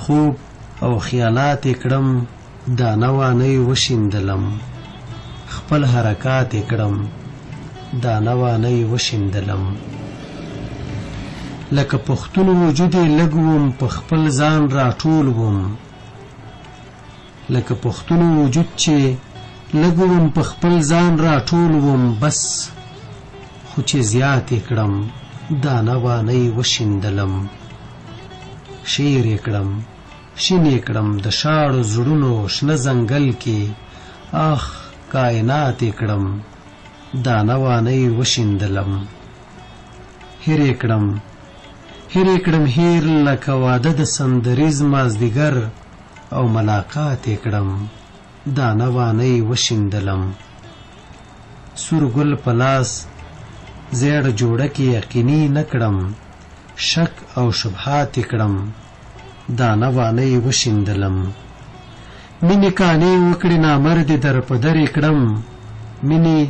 خوب او خیالات کړم دانه وانه وشیندلم خپل حرکات کړم دانه وانه وشیندلم لکه پښتون وجود لګوم په خپل ځان راټول وم لکه پښتون وجود چې لګوم په خپل ځان راټول وم بس خو چې زیات کړم دانه وانه وشیندلم شیر کړم شین کړم د شاړو زړونو شنه ځنګل کې اخ کائنات کړم دانه وانه وشیندلم هیر کړم هیر لکه واده د سندریز مازدیګر او ملاقات کړم دانه وانه وشیندلم سور ګل پلاس زیړ جوړه کې یقیني نکړم شک او شبهات کړم دانه وانه وشیندلم مینې کانې وکړې نامردې در په در کړم مینې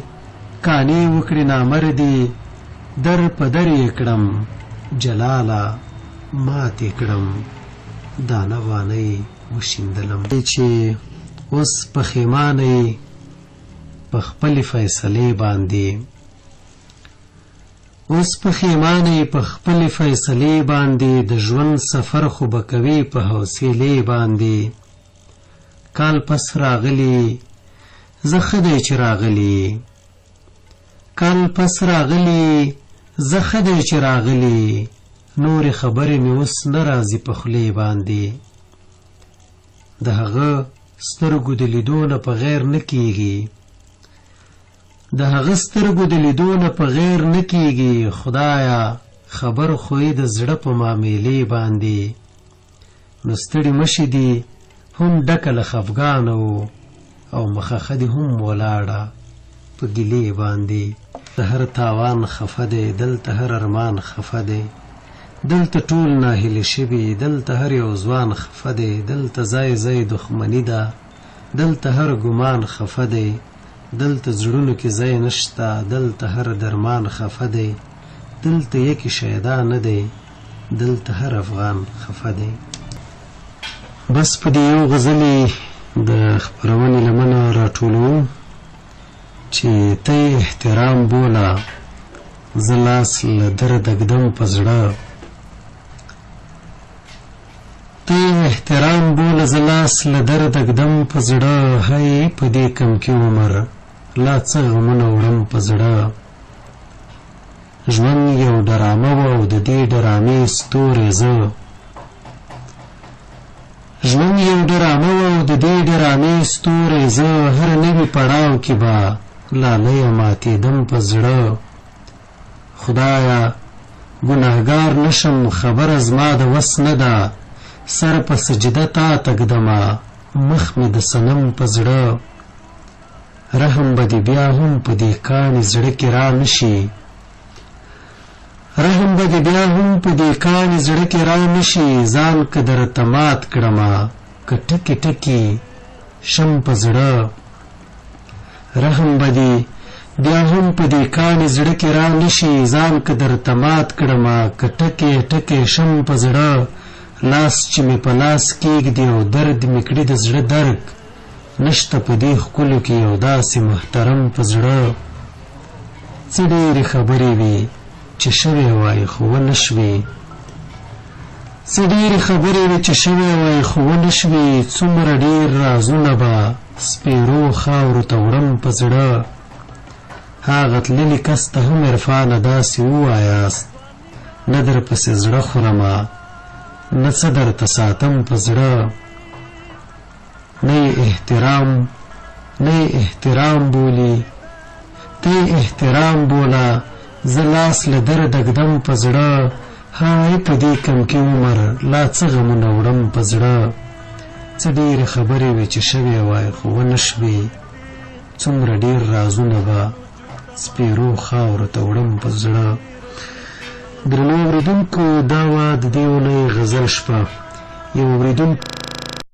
کانې وکړې نامردې در په در کړم جلاله ماتې کړم دانه وانه وشیندلم چې اوس پښیمانه په خپل فیصلې باندې اوس پښیمانه په خپل فیصلې باندې د ژوند سفر خو به کوي په حوصلې باندې کال پس راغلی زه ښه دی چې راغلی کال پس راغلی زه ښه دی چې راغلی نورې خبرې مې اوس نه راځي په خولې باندې د هغه سترګو د لیدو نه په غیر نه کیږي د هغه سترګو د لیدو نه په غیر نه کیږي خدایا خبر خو یې د زړه په معاملې باندې نو ستړي مشي دي هم ډکه له خفګانه او مخه دې هم ولاړه په ګیلې باندې د هر تاوان خفه دی دلته هر ارمان خفه دی دلته ټول ناهیلې شوي دلته هر یو ځوان خفه دی دلته ځای دښمني ده دلته هر ګمان خفه دی دلته زړونو کې ځای نشته دلته هر درمان خفه دی دلته یکی شیدا نه دی دلته هر افغان خفه دی بس په دې یو غزلې د خپرونې لمنه راټولو چې ته احترام بوله زه لاس له درده ږدم په زړه ته احترام بوله زه لاس له درده ږدم په زړه هی په دې کم کې عمر لا څه غمونه وړم په زړه ژوند یو ډرامه وه او د دې ډرامې ستوری زه ژوند یو ډرامه وه او د دې ډرامې ستوری زه هر نوي پړاو کې به لالیه ماتېدم په زړه خدایا ګناهګار نشم خبره زما د وس نه ده سر په سجده تا تږدمه مخ مې د صنم په زړه رحم به دې بیا هم په دې کاڼي زړه کې را نشي رحم به دې بیا هم په دې کاڼي زړه کې را نشي ځان که درته مات کړمه که ټکي ټکي شم په زړه رحم به دې بیا هم په دې کاڼي زړه کې را نشي ځان که درته مات کړمه که ټکي ټکي شم په زړه لاس چې مې په لاس کېږدي او درد مې کړي د زړه درک نشته په دې ښکلو کې یو داسې محترم په زړه څه ډېرې خبرې وي چې شوې وای خو ونه شوې څه ډېرې خبرې وي چې شوې وای خو ونه شوې څومره ډېر رازونه به سپېرو خاورو ته وړم په زړه هغه تللي کس ته هم عرفانه داسې ووایاست نه در پسې زړه خورمه نه څه درته ساتم په زړه نه احترام بولي ته احترام بوله زه لاس له درده ږدم په زړه های په دې کم کې عمر لا څه غمونه وړم په زړه څه ډېرې خبرې وې چې شوې وای خو ونه شوې څومره ډېر رازونه به سپېرو خاورو ته وړم په زړه درنو اورېدونکو دا وه د دې اونۍ غزل شپه یو اورېدونکي